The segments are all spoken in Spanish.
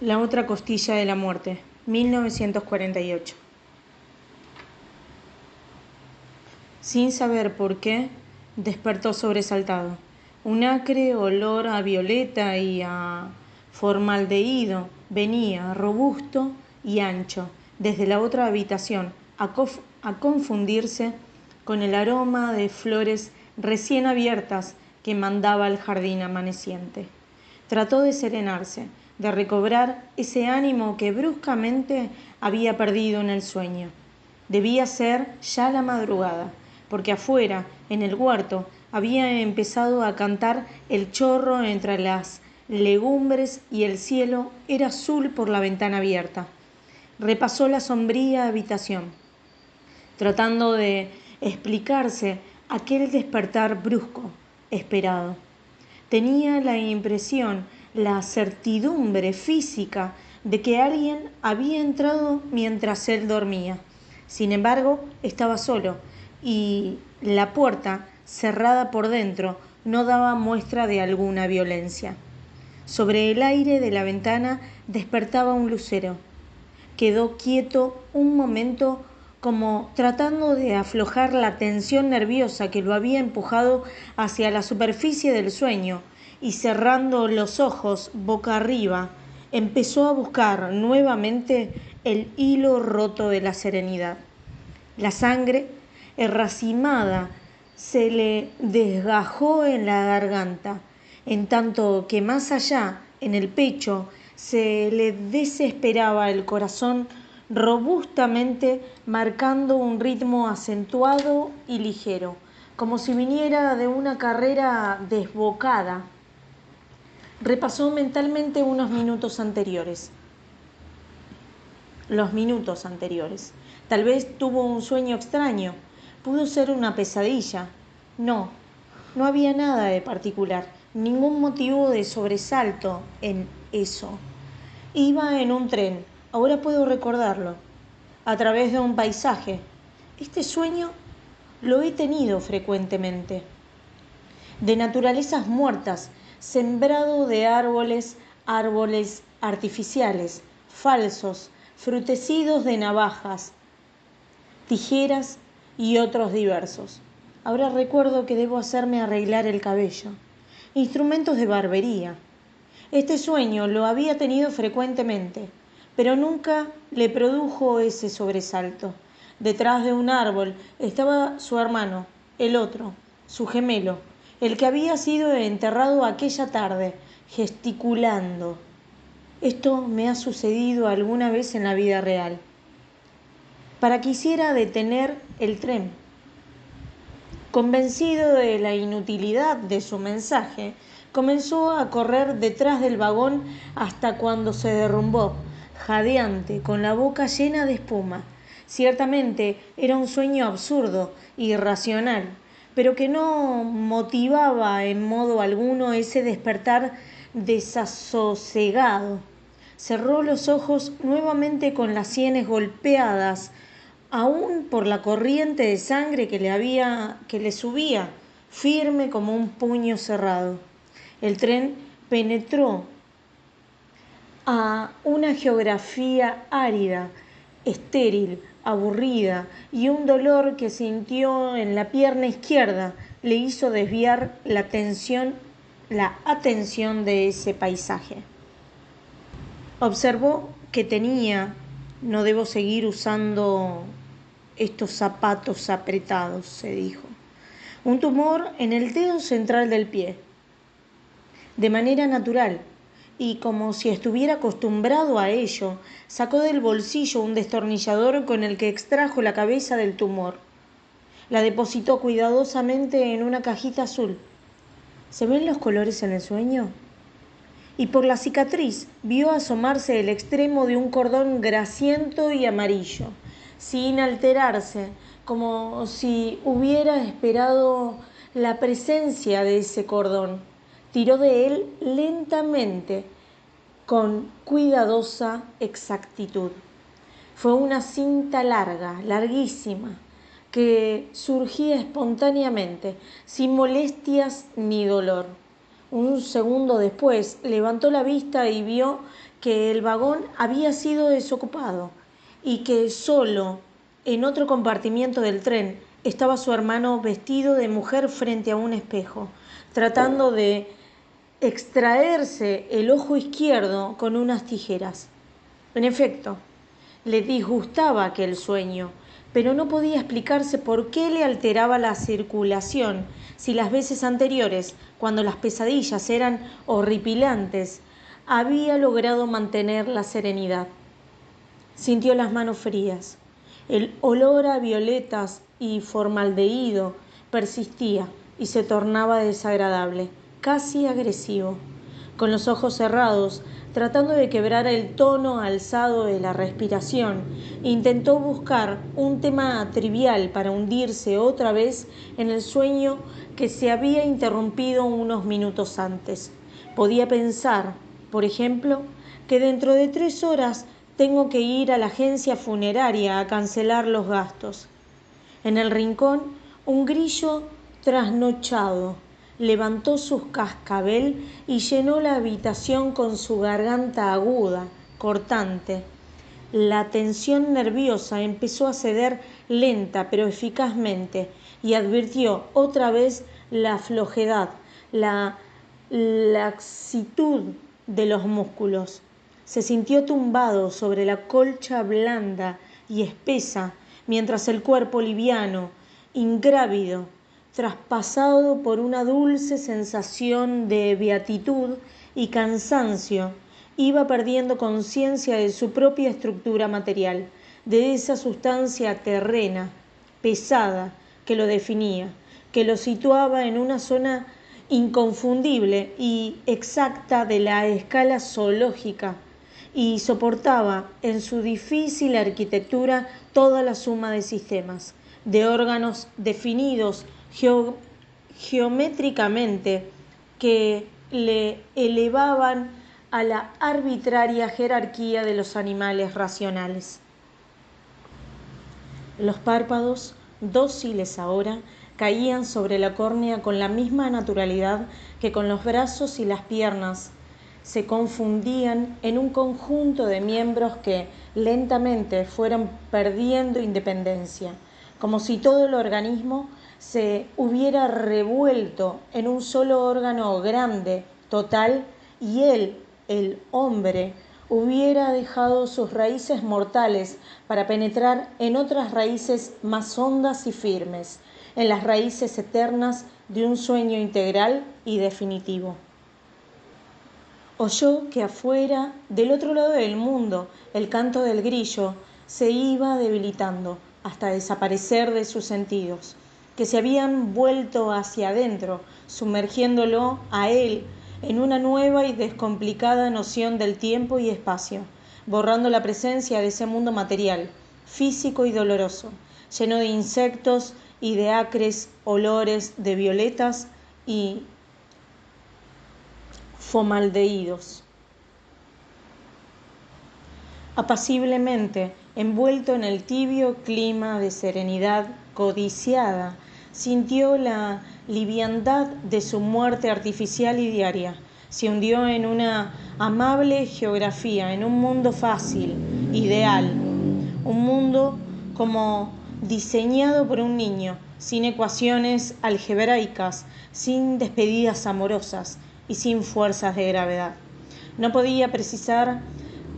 La otra costilla de la muerte, 1948. Sin saber por qué, despertó sobresaltado. Un acre olor a violeta y a formaldehído venía, robusto y ancho, desde la otra habitación, a confundirse con el aroma de flores recién abiertas que mandaba el jardín amaneciente. Trató de serenarse, de recobrar ese ánimo que bruscamente había perdido en el sueño. Debía ser ya la madrugada, porque afuera, en el huerto, había empezado a cantar el chorro entre las legumbres y el cielo era azul por la ventana abierta. Repasó la sombría habitación, tratando de explicarse aquel despertar brusco, esperado. Tenía la impresión, la certidumbre física de que alguien había entrado mientras él dormía. Sin embargo, estaba solo y la puerta, cerrada por dentro, no daba muestra de alguna violencia. Sobre el aire de la ventana despertaba un lucero. Quedó quieto un momento como tratando de aflojar la tensión nerviosa que lo había empujado hacia la superficie del sueño y cerrando los ojos boca arriba, empezó a buscar nuevamente el hilo roto de la serenidad. La sangre, racimada, se le desgajó en la garganta, en tanto que más allá, en el pecho, se le desesperaba el corazón robustamente marcando un ritmo acentuado y ligero, como si viniera de una carrera desbocada. Repasó mentalmente los minutos anteriores. Tal vez tuvo un sueño extraño, pudo ser una pesadilla. No había nada de particular, ningún motivo de sobresalto en eso. Iba en un tren, ahora puedo recordarlo, a través de un paisaje. Este sueño lo he tenido frecuentemente. De naturalezas muertas, sembrado de árboles artificiales, falsos, frutecidos de navajas, tijeras y otros diversos. Ahora recuerdo que debo hacerme arreglar el cabello. Instrumentos de barbería. Este sueño lo había tenido frecuentemente, pero nunca le produjo ese sobresalto. Detrás de un árbol estaba su hermano, el otro, su gemelo, el que había sido enterrado aquella tarde, gesticulando. Esto me ha sucedido alguna vez en la vida real. Para que quisiera detener el tren. Convencido de la inutilidad de su mensaje, comenzó a correr detrás del vagón hasta cuando se derrumbó, jadeante, con la boca llena de espuma. Ciertamente era un sueño absurdo, irracional, pero que no motivaba en modo alguno ese despertar desasosegado. Cerró los ojos nuevamente con las sienes golpeadas, aún por la corriente de sangre que le subía, firme como un puño cerrado. El tren penetró a una geografía árida, estéril, aburrida, y un dolor que sintió en la pierna izquierda le hizo desviar la atención de ese paisaje. Observó que no debo seguir usando estos zapatos apretados, se dijo. Un tumor en el dedo central del pie. De manera natural, y como si estuviera acostumbrado a ello, sacó del bolsillo un destornillador con el que extrajo la cabeza del tumor. La depositó cuidadosamente en una cajita azul. ¿Se ven los colores en el sueño? Y por la cicatriz vio asomarse el extremo de un cordón grasiento y amarillo, sin alterarse, como si hubiera esperado la presencia de ese cordón. Tiró de él lentamente, con cuidadosa exactitud. Fue una cinta larga, larguísima, que surgía espontáneamente, sin molestias ni dolor. Un segundo después levantó la vista y vio que el vagón había sido desocupado y que solo en otro compartimiento del tren estaba su hermano vestido de mujer frente a un espejo, tratando de extraerse el ojo izquierdo con unas tijeras. En efecto, le disgustaba aquel sueño, pero no podía explicarse por qué le alteraba la circulación si las veces anteriores, cuando las pesadillas eran horripilantes, había logrado mantener la serenidad. Sintió las manos frías. El olor a violetas y formaldehído persistía y se tornaba desagradable, casi agresivo. Con los ojos cerrados, tratando de quebrar el tono alzado de la respiración, intentó buscar un tema trivial para hundirse otra vez en el sueño que se había interrumpido unos minutos antes. Podía pensar, por ejemplo, que dentro de 3 horas tengo que ir a la agencia funeraria a cancelar los gastos. En el rincón, un grillo trasnochado levantó su cascabel y llenó la habitación con su garganta aguda, cortante. La tensión nerviosa empezó a ceder lenta pero eficazmente y advirtió otra vez la flojedad, la laxitud de los músculos. Se sintió tumbado sobre la colcha blanda y espesa, mientras el cuerpo liviano, ingrávido, traspasado por una dulce sensación de beatitud y cansancio, iba perdiendo conciencia de su propia estructura material, de esa sustancia terrena, pesada, que lo definía, que lo situaba en una zona inconfundible y exacta de la escala zoológica, y soportaba en su difícil arquitectura toda la suma de sistemas, de órganos definidos geométricamente que le elevaban a la arbitraria jerarquía de los animales racionales. Los párpados, dóciles ahora, caían sobre la córnea con la misma naturalidad que con los brazos y las piernas. Se confundían en un conjunto de miembros que lentamente fueron perdiendo independencia, como si todo el organismo se hubiera revuelto en un solo órgano grande, total, y él, el hombre, hubiera dejado sus raíces mortales para penetrar en otras raíces más hondas y firmes, en las raíces eternas de un sueño integral y definitivo. Oyó que afuera, del otro lado del mundo, el canto del grillo se iba debilitando hasta desaparecer de sus sentidos, que se habían vuelto hacia adentro, sumergiéndolo a él en una nueva y descomplicada noción del tiempo y espacio, borrando la presencia de ese mundo material, físico y doloroso, lleno de insectos y de acres olores de violetas y formaldehídos. Apaciblemente, envuelto en el tibio clima de serenidad codiciada, sintió la liviandad de su muerte artificial y diaria. Se hundió en una amable geografía, en un mundo fácil, ideal, un mundo como diseñado por un niño, sin ecuaciones algebraicas, sin despedidas amorosas y sin fuerzas de gravedad. No podía precisar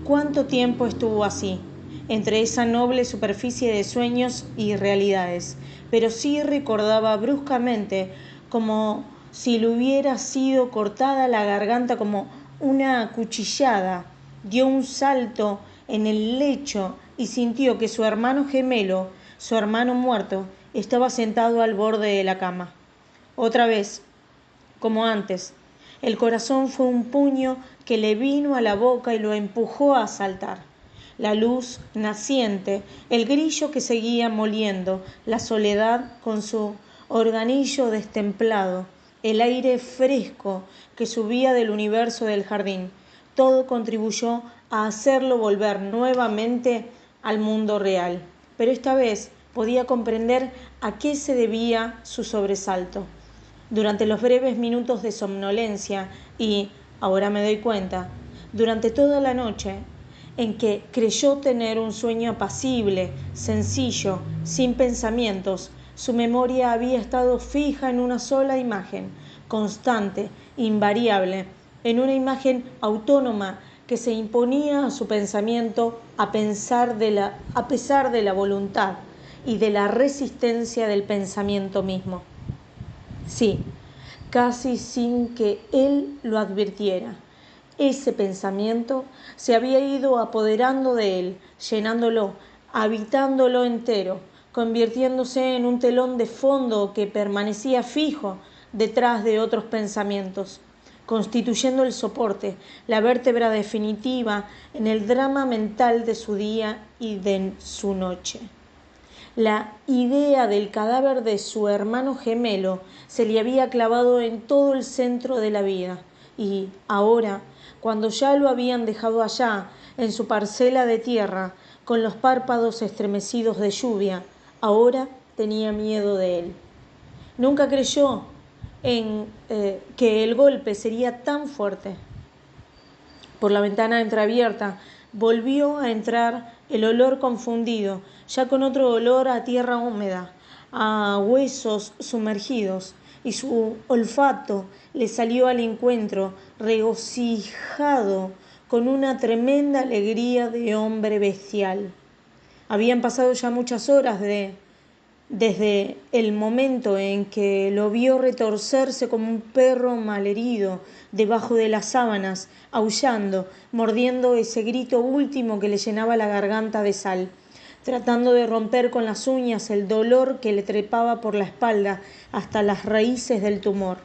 cuánto tiempo estuvo así, entre esa noble superficie de sueños y realidades, pero sí recordaba bruscamente, como si le hubiera sido cortada la garganta como una cuchillada. Dio un salto en el lecho y sintió que su hermano gemelo, su hermano muerto, estaba sentado al borde de la cama. Otra vez, como antes, el corazón fue un puño que le vino a la boca y lo empujó a saltar. La luz naciente, el grillo que seguía moliendo, la soledad con su organillo destemplado, el aire fresco que subía del universo del jardín, todo contribuyó a hacerlo volver nuevamente al mundo real. Pero esta vez podía comprender a qué se debía su sobresalto. Durante los breves minutos de somnolencia y, ahora me doy cuenta, durante toda la noche, en que creyó tener un sueño apacible, sencillo, sin pensamientos, su memoria había estado fija en una sola imagen, constante, invariable, en una imagen autónoma que se imponía a su pensamiento a pesar de la voluntad y de la resistencia del pensamiento mismo. Sí, casi sin que él lo advirtiera. Ese pensamiento se había ido apoderando de él, llenándolo, habitándolo entero, convirtiéndose en un telón de fondo que permanecía fijo detrás de otros pensamientos, constituyendo el soporte, la vértebra definitiva en el drama mental de su día y de su noche. La idea del cadáver de su hermano gemelo se le había clavado en todo el centro de la vida y ahora, cuando ya lo habían dejado allá, en su parcela de tierra, con los párpados estremecidos de lluvia, ahora tenía miedo de él. Nunca creyó que el golpe sería tan fuerte. Por la ventana entreabierta volvió a entrar el olor confundido, ya con otro olor a tierra húmeda, a huesos sumergidos, y su olfato le salió al encuentro, regocijado con una tremenda alegría de hombre bestial. Habían pasado ya muchas horas desde el momento en que lo vio retorcerse como un perro malherido debajo de las sábanas, aullando, mordiendo ese grito último que le llenaba la garganta de sal, tratando de romper con las uñas el dolor que le trepaba por la espalda hasta las raíces del tumor.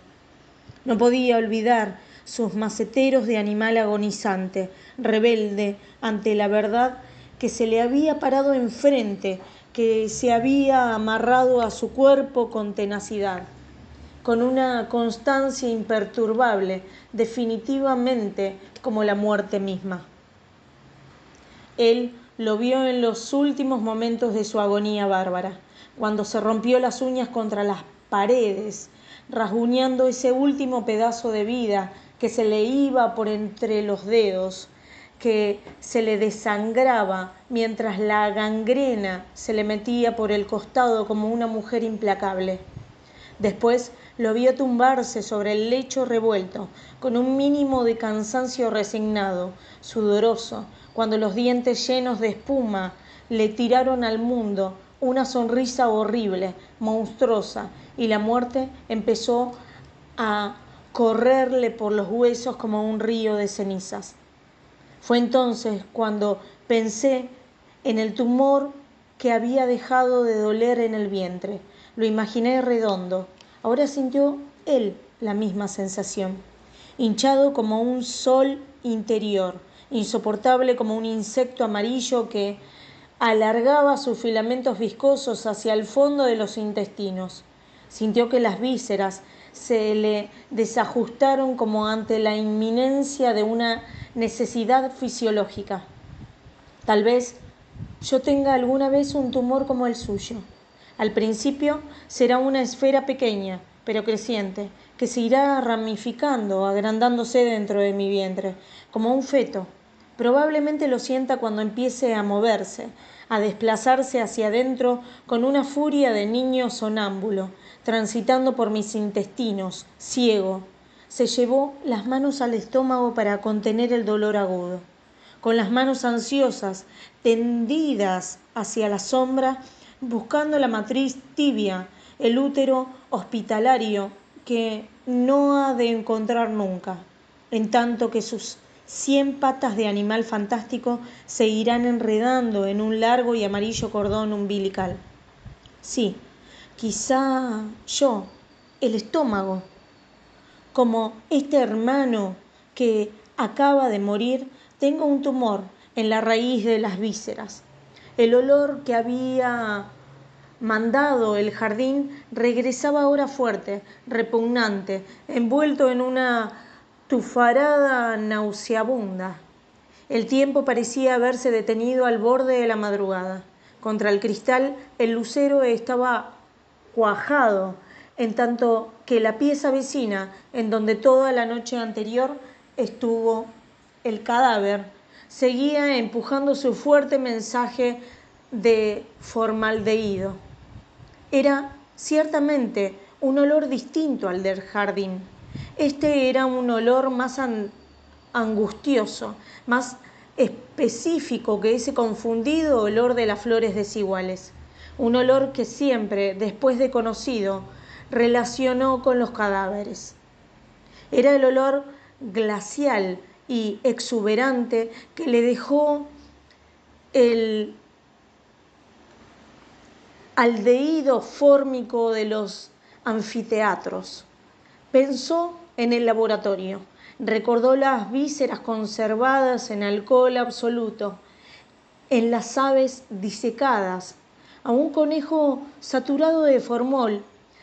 No podía olvidar sus maceteros de animal agonizante, rebelde ante la verdad que se le había parado enfrente, que se había amarrado a su cuerpo con tenacidad, con una constancia imperturbable, definitivamente como la muerte misma. Él lo vio en los últimos momentos de su agonía bárbara, cuando se rompió las uñas contra las paredes, rasguñando ese último pedazo de vida que se le iba por entre los dedos, que se le desangraba mientras la gangrena se le metía por el costado como una mujer implacable. Después lo vio tumbarse sobre el lecho revuelto, con un mínimo de cansancio resignado, sudoroso, cuando los dientes llenos de espuma le tiraron al mundo una sonrisa horrible, monstruosa, y la muerte empezó a correrle por los huesos como un río de cenizas. Fue entonces cuando pensé en el tumor que había dejado de doler en el vientre. Lo imaginé redondo. Ahora sintió él la misma sensación. Hinchado como un sol interior, insoportable como un insecto amarillo que alargaba sus filamentos viscosos hacia el fondo de los intestinos. Sintió que las vísceras se le desajustaron como ante la inminencia de una necesidad fisiológica. Tal vez yo tenga alguna vez un tumor como el suyo. Al principio será una esfera pequeña, pero creciente, que se irá ramificando, agrandándose dentro de mi vientre, como un feto. Probablemente lo sienta cuando empiece a moverse, a desplazarse hacia adentro con una furia de niño sonámbulo, transitando por mis intestinos, ciego. Se llevó las manos al estómago para contener el dolor agudo. Con las manos ansiosas, tendidas hacia la sombra, buscando la matriz tibia, el útero hospitalario que no ha de encontrar nunca, en tanto que sus 100 patas de animal fantástico se irán enredando en un largo y amarillo cordón umbilical. Sí, quizá yo, el estómago, como este hermano que acaba de morir, tengo un tumor en la raíz de las vísceras. El olor que había mandado el jardín regresaba ahora fuerte, repugnante, envuelto en una tufarada nauseabunda. El tiempo parecía haberse detenido al borde de la madrugada. Contra el cristal el lucero estaba cuajado en tanto que la pieza vecina, en donde toda la noche anterior estuvo el cadáver, seguía empujando su fuerte mensaje de formaldehído. Era ciertamente un olor distinto al del jardín. Este era un olor más angustioso, más específico que ese confundido olor de las flores desiguales. Un olor que siempre, después de conocido, relacionó con los cadáveres. Era el olor glacial y exuberante que le dejó el aldehído fórmico de los anfiteatros. Pensó en el laboratorio, recordó las vísceras conservadas en alcohol absoluto, en las aves disecadas. A un conejo saturado de formol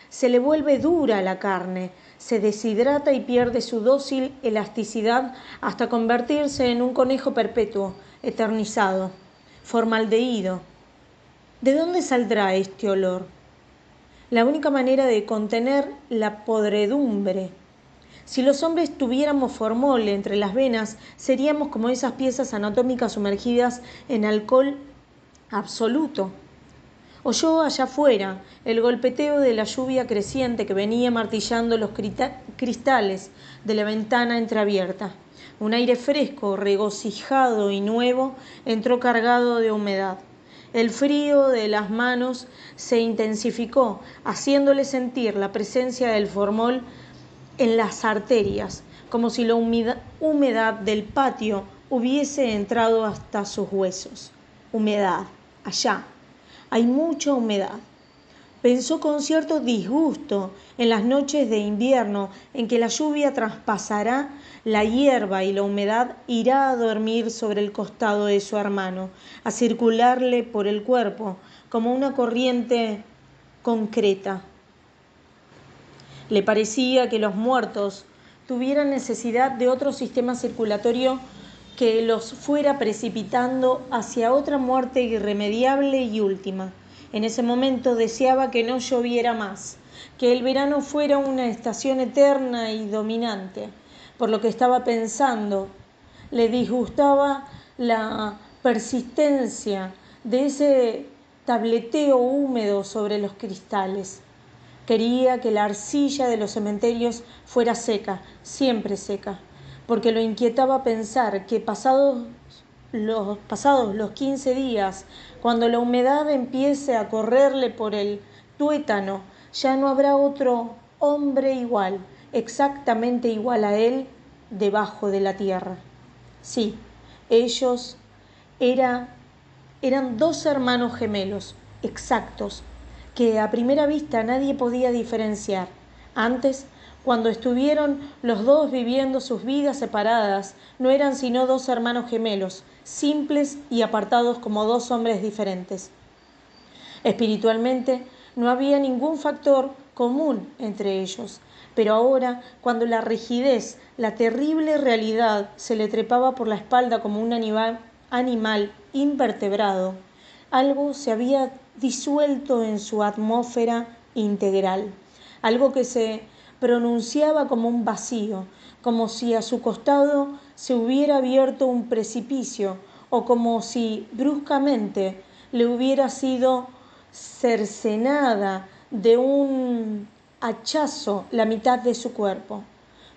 se le vuelve dura la carne, se deshidrata y pierde su dócil elasticidad hasta convertirse en un conejo perpetuo, eternizado, formaldehído. ¿De dónde saldrá este olor? La única manera de contener la podredumbre. Si los hombres tuviéramos formol entre las venas, seríamos como esas piezas anatómicas sumergidas en alcohol absoluto. Oyó allá afuera el golpeteo de la lluvia creciente que venía martillando los cristales de la ventana entreabierta. Un aire fresco, regocijado y nuevo entró cargado de humedad. El frío de las manos se intensificó, haciéndole sentir la presencia del formol en las arterias, como si la humedad del patio hubiese entrado hasta sus huesos. Humedad, allá. Hay mucha humedad. Pensó con cierto disgusto en las noches de invierno en que la lluvia traspasará la hierba y la humedad irá a dormir sobre el costado de su hermano, a circularle por el cuerpo como una corriente concreta. Le parecía que los muertos tuvieran necesidad de otro sistema circulatorio que los fuera precipitando hacia otra muerte irremediable y última. En ese momento deseaba que no lloviera más, que el verano fuera una estación eterna y dominante. Por lo que estaba pensando, le disgustaba la persistencia de ese tableteo húmedo sobre los cristales. Quería que la arcilla de los cementerios fuera seca, siempre seca, porque lo inquietaba pensar que pasados los 15 días, cuando la humedad empiece a correrle por el tuétano, ya no habrá otro hombre igual, exactamente igual a él, debajo de la tierra. Sí, ellos eran 2 hermanos gemelos, exactos, que a primera vista nadie podía diferenciar. Antes, cuando estuvieron los dos viviendo sus vidas separadas, no eran sino 2 hermanos gemelos, simples y apartados como 2 hombres diferentes. Espiritualmente, no había ningún factor común entre ellos, pero ahora, cuando la rigidez, la terrible realidad se le trepaba por la espalda como un animal invertebrado, algo se había disuelto en su atmósfera integral, algo que se pronunciaba como un vacío, como si a su costado se hubiera abierto un precipicio o como si bruscamente le hubiera sido cercenada de un hachazo la mitad de su cuerpo.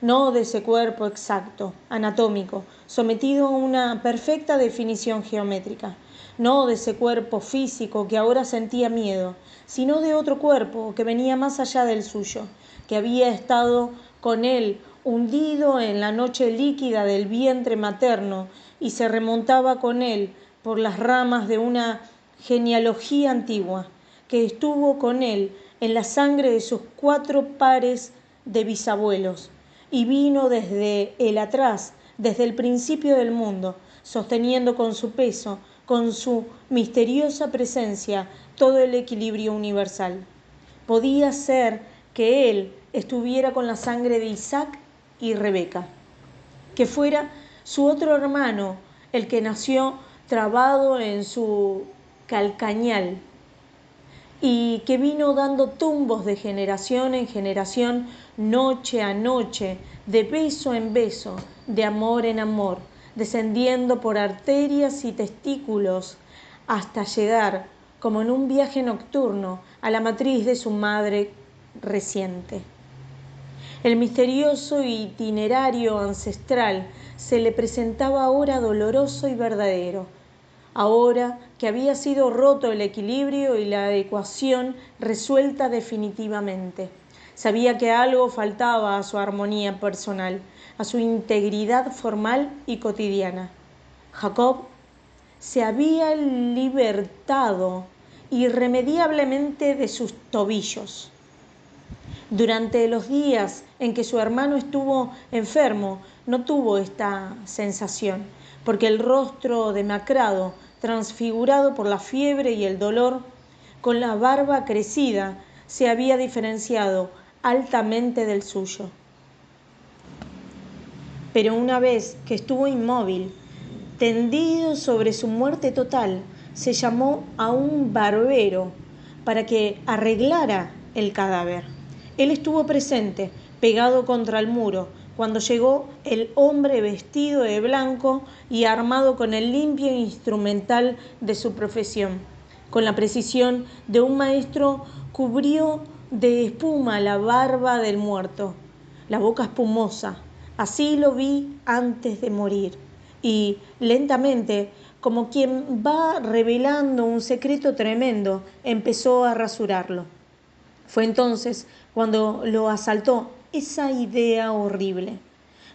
No de ese cuerpo exacto, anatómico, sometido a una perfecta definición geométrica, no de ese cuerpo físico que ahora sentía miedo, sino de otro cuerpo que venía más allá del suyo, que había estado con él hundido en la noche líquida del vientre materno y se remontaba con él por las ramas de una genealogía antigua, que estuvo con él en la sangre de sus 4 pares de bisabuelos, y vino desde el atrás, desde el principio del mundo, sosteniendo con su peso, con su misteriosa presencia, todo el equilibrio universal. Podía ser que él estuviera con la sangre de Isaac y Rebeca, que fuera su otro hermano, el que nació trabado en su calcañal, y que vino dando tumbos de generación en generación, noche a noche, de beso en beso, de amor en amor, descendiendo por arterias y testículos hasta llegar, como en un viaje nocturno, a la matriz de su madre reciente. El misterioso itinerario ancestral se le presentaba ahora doloroso y verdadero, ahora que había sido roto el equilibrio y la ecuación resuelta definitivamente. Sabía que algo faltaba a su armonía personal, a su integridad formal y cotidiana. Jacob se había libertado irremediablemente de sus tobillos. Durante los días en que su hermano estuvo enfermo, no tuvo esta sensación, porque el rostro demacrado, transfigurado por la fiebre y el dolor, con la barba crecida, se había diferenciado altamente del suyo. Pero una vez que estuvo inmóvil, tendido sobre su muerte total, se llamó a un barbero para que arreglara el cadáver. Él estuvo presente, pegado contra el muro, cuando llegó el hombre vestido de blanco y armado con el limpio instrumental de su profesión. Con la precisión de un maestro, cubrió de espuma la barba del muerto, la boca espumosa. Así lo vi antes de morir. Y lentamente, como quien va revelando un secreto tremendo, empezó a rasurarlo. Fue entonces cuando lo asaltó esa idea horrible.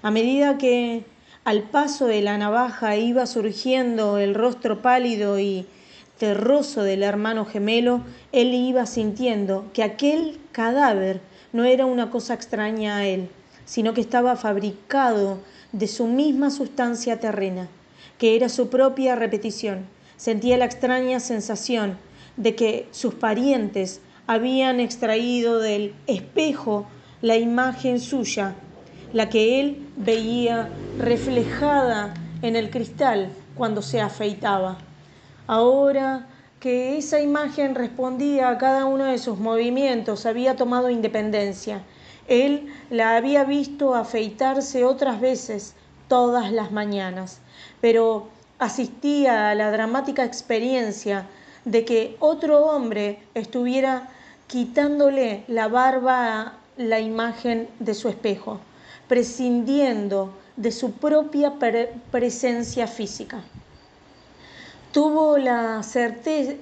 A medida que al paso de la navaja iba surgiendo el rostro pálido y terroso del hermano gemelo, él iba sintiendo que aquel cadáver no era una cosa extraña a él, sino que estaba fabricado de su misma sustancia terrena, que era su propia repetición. Sentía la extraña sensación de que sus parientes habían extraído del espejo la imagen suya, la que él veía reflejada en el cristal cuando se afeitaba. Ahora que esa imagen respondía a cada uno de sus movimientos, había tomado independencia. Él la había visto afeitarse otras veces todas las mañanas, pero asistía a la dramática experiencia de que otro hombre estuviera quitándole la barba a la imagen de su espejo, prescindiendo de su propia presencia física. Tuvo la certeza,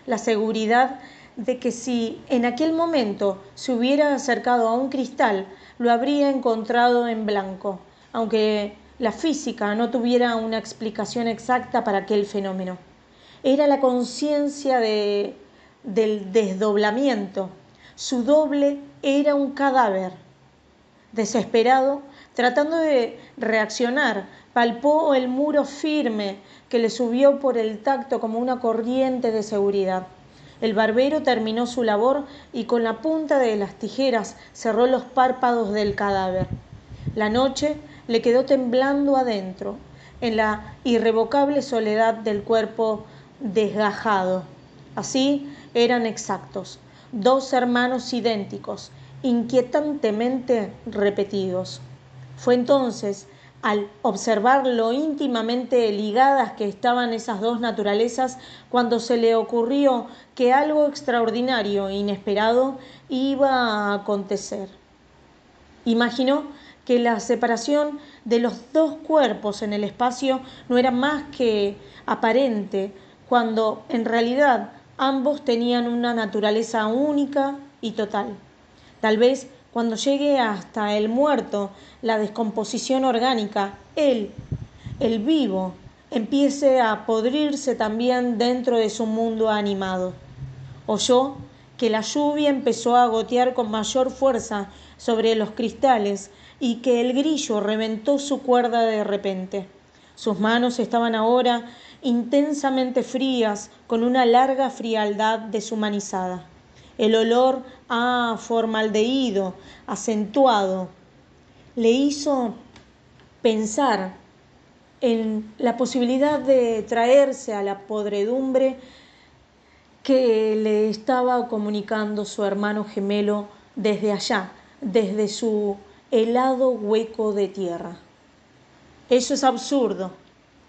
la seguridad de que si en aquel momento se hubiera acercado a un cristal, lo habría encontrado en blanco, aunque la física no tuviera una explicación exacta para aquel fenómeno. Era la conciencia del desdoblamiento. Su doble era un cadáver. Desesperado, tratando de reaccionar, palpó el muro firme que le subió por el tacto como una corriente de seguridad. El barbero terminó su labor y con la punta de las tijeras cerró los párpados del cadáver. La noche le quedó temblando adentro, en la irrevocable soledad del cuerpo desgajado. Así eran exactos, dos hermanos idénticos, inquietantemente repetidos. Fue entonces, al observar lo íntimamente ligadas que estaban esas dos naturalezas, cuando se le ocurrió que algo extraordinario e inesperado iba a acontecer. Imaginó que la separación de los dos cuerpos en el espacio no era más que aparente, cuando en realidad ambos tenían una naturaleza única y total. Tal vez cuando llegue hasta el muerto la descomposición orgánica, él, el vivo, empiece a podrirse también dentro de su mundo animado. Oyó que la lluvia empezó a gotear con mayor fuerza sobre los cristales y que el grillo reventó su cuerda de repente. Sus manos estaban ahora intensamente frías, con una larga frialdad deshumanizada. El olor a formaldehído acentuado le hizo pensar en la posibilidad de traerse a la podredumbre que le estaba comunicando su hermano gemelo desde allá, desde su helado hueco de tierra. Eso es absurdo.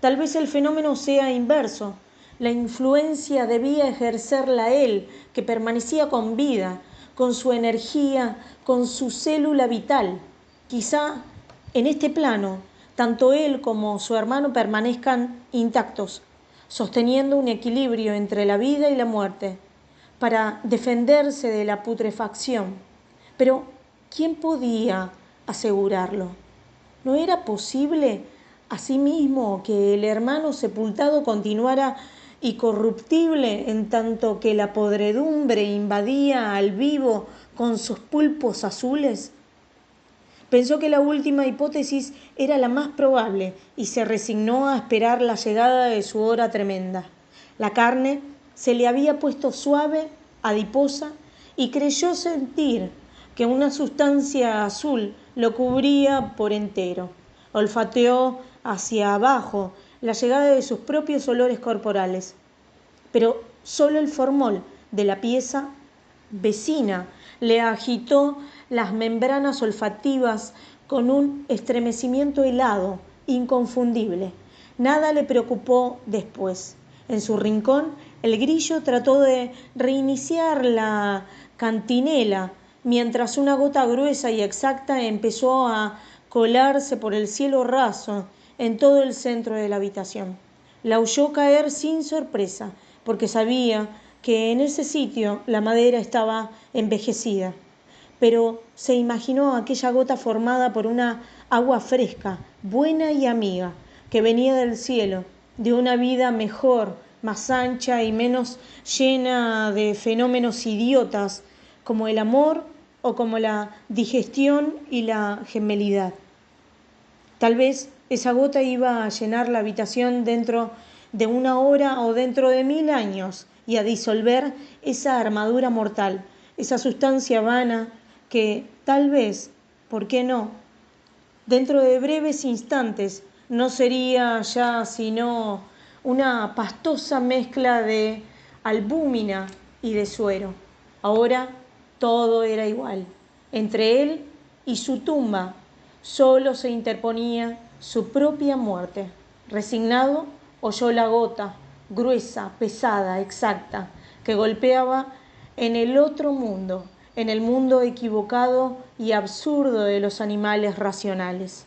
Tal vez el fenómeno sea inverso. La influencia debía ejercerla él, que permanecía con vida, con su energía, con su célula vital. Quizá en este plano, tanto él como su hermano permanezcan intactos, sosteniendo un equilibrio entre la vida y la muerte, para defenderse de la putrefacción. Pero, ¿quién podía asegurarlo? ¿No era posible asimismo que el hermano sepultado continuara incorruptible en tanto que la podredumbre invadía al vivo con sus pulpos azules? Pensó que la última hipótesis era la más probable y se resignó a esperar la llegada de su hora tremenda. La carne se le había puesto suave, adiposa, y creyó sentir que una sustancia azul lo cubría por entero. Olfateó hacia abajo la llegada de sus propios olores corporales, pero solo el formol de la pieza vecina le agitó las membranas olfativas con un estremecimiento helado, inconfundible. Nada le preocupó después. En su rincón, el grillo trató de reiniciar la cantinela, mientras una gota gruesa y exacta empezó a colarse por el cielo raso en todo el centro de la habitación. La oyó caer sin sorpresa, porque sabía que en ese sitio la madera estaba envejecida, pero se imaginó aquella gota formada por una agua fresca, buena y amiga, que venía del cielo, de una vida mejor, más ancha y menos llena de fenómenos idiotas como el amor o como la digestión y la gemelidad. Tal vez esa gota iba a llenar la habitación dentro de una hora o dentro de 1000 años y a disolver esa armadura mortal, esa sustancia vana que tal vez, ¿por qué no?, dentro de breves instantes no sería ya sino una pastosa mezcla de albúmina y de suero. Ahora todo era igual. Entre él y su tumba solo se interponía su propia muerte. Resignado, oyó la gota, gruesa, pesada, exacta, que golpeaba en el otro mundo, en el mundo equivocado y absurdo de los animales racionales.